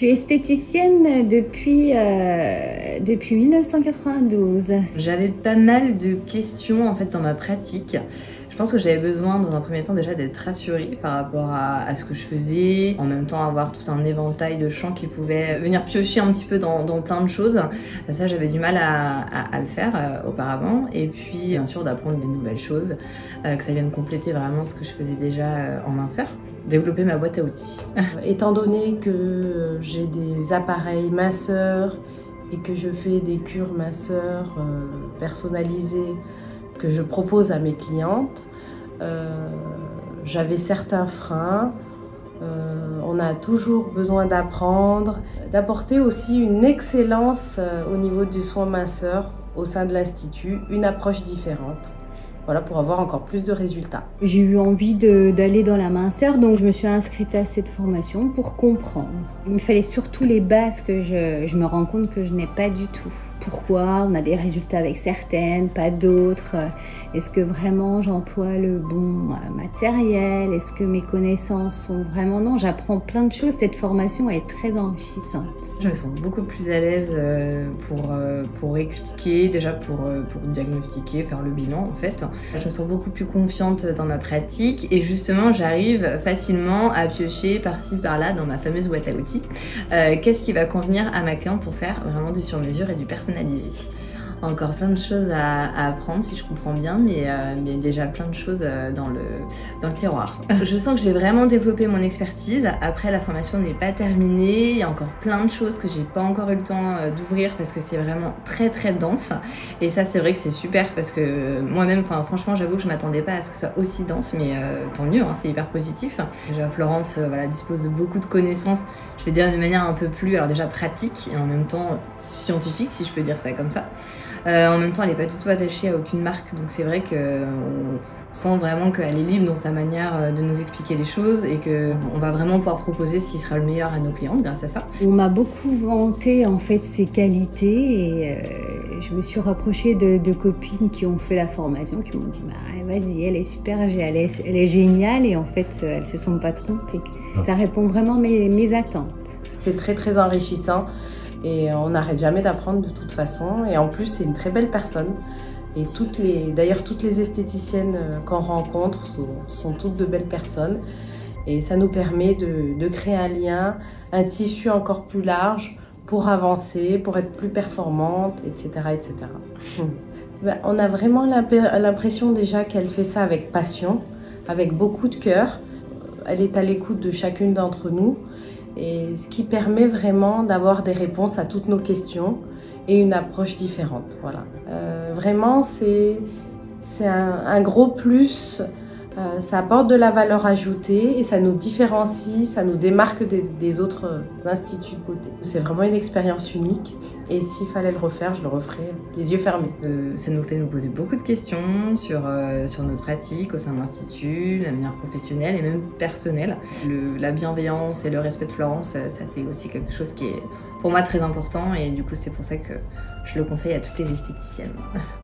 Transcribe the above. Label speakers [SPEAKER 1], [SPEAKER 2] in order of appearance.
[SPEAKER 1] Je suis esthéticienne depuis 1992.
[SPEAKER 2] J'avais pas mal de questions en fait dans ma pratique. Je pense que j'avais besoin dans un premier temps déjà d'être rassurée par rapport à ce que je faisais, en même temps avoir tout un éventail de champs qui pouvaient venir piocher un petit peu dans plein de choses. Ça j'avais du mal à le faire auparavant, et puis bien sûr d'apprendre des nouvelles choses, que ça vienne compléter vraiment ce que je faisais déjà en minceur. Développer ma boîte à outils.
[SPEAKER 3] Étant donné que j'ai des appareils minceurs et que je fais des cures minceurs personnalisées que je propose à mes clientes, j'avais certains freins. On a toujours besoin d'apprendre, d'apporter aussi une excellence au niveau du soin minceur au sein de l'Institut, une approche différente. Voilà, pour avoir encore plus de résultats.
[SPEAKER 1] J'ai eu envie d'aller dans la minceur, donc je me suis inscrite à cette formation pour comprendre. Il me fallait surtout les bases que je me rends compte que je n'ai pas du tout. Pourquoi on a des résultats avec certaines, pas d'autres? Est-ce que vraiment j'emploie le bon matériel? Est-ce que mes connaissances sont vraiment... Non, j'apprends plein de choses. Cette formation est très enrichissante.
[SPEAKER 2] Je me sens beaucoup plus à l'aise pour expliquer, déjà pour diagnostiquer, faire le bilan en fait. Je me sens beaucoup plus confiante dans ma pratique et justement j'arrive facilement à piocher par-ci par-là dans ma fameuse boîte à outils. Qu'est-ce qui va convenir à ma cliente pour faire vraiment du sur-mesure et du personnalisé. Encore plein de choses à apprendre si je comprends bien, mais déjà plein de choses dans le tiroir. Je sens que j'ai vraiment développé mon expertise. Après, la formation n'est pas terminée. Il y a encore plein de choses que j'ai pas encore eu le temps d'ouvrir parce que c'est vraiment très très dense. Et ça, c'est vrai que c'est super parce que moi-même, franchement, j'avoue que je m'attendais pas à ce que ce soit aussi dense, mais tant mieux, hein, c'est hyper positif. Déjà, Florence dispose de beaucoup de connaissances. Je vais dire d'une manière un peu plus, alors déjà pratique et en même temps scientifique, si je peux dire ça comme ça. En même temps, elle n'est pas du tout attachée à aucune marque, donc c'est vrai qu'on sent vraiment qu'elle est libre dans sa manière de nous expliquer les choses et qu'on va vraiment pouvoir proposer ce qui sera le meilleur à nos clientes grâce à ça.
[SPEAKER 1] On m'a beaucoup vanté en fait ses qualités et je me suis rapprochée de copines qui ont fait la formation, qui m'ont dit bah, vas-y, elle est super, elle est géniale, et en fait elles se sont pas trompées. Ça répond vraiment à mes attentes.
[SPEAKER 3] C'est très très enrichissant. Et on n'arrête jamais d'apprendre de toute façon. Et en plus, c'est une très belle personne. Et d'ailleurs, toutes les esthéticiennes qu'on rencontre sont toutes de belles personnes. Et ça nous permet de créer un lien, un tissu encore plus large pour avancer, pour être plus performante, etc. etc. On a vraiment l'impression déjà qu'elle fait ça avec passion, avec beaucoup de cœur. Elle est à l'écoute de chacune d'entre nous. Et ce qui permet vraiment d'avoir des réponses à toutes nos questions et une approche différente. Voilà. Vraiment, c'est un gros plus. Ça apporte de la valeur ajoutée et ça nous différencie, ça nous démarque des autres instituts de beauté. C'est vraiment une expérience unique et s'il fallait le refaire, je le referais les yeux fermés.
[SPEAKER 2] Ça nous fait nous poser beaucoup de questions sur notre pratique au sein de l'institut, la manière professionnelle et même personnelle. La bienveillance et le respect de Florence, ça c'est aussi quelque chose qui est pour moi très important, et du coup c'est pour ça que je le conseille à toutes les esthéticiennes.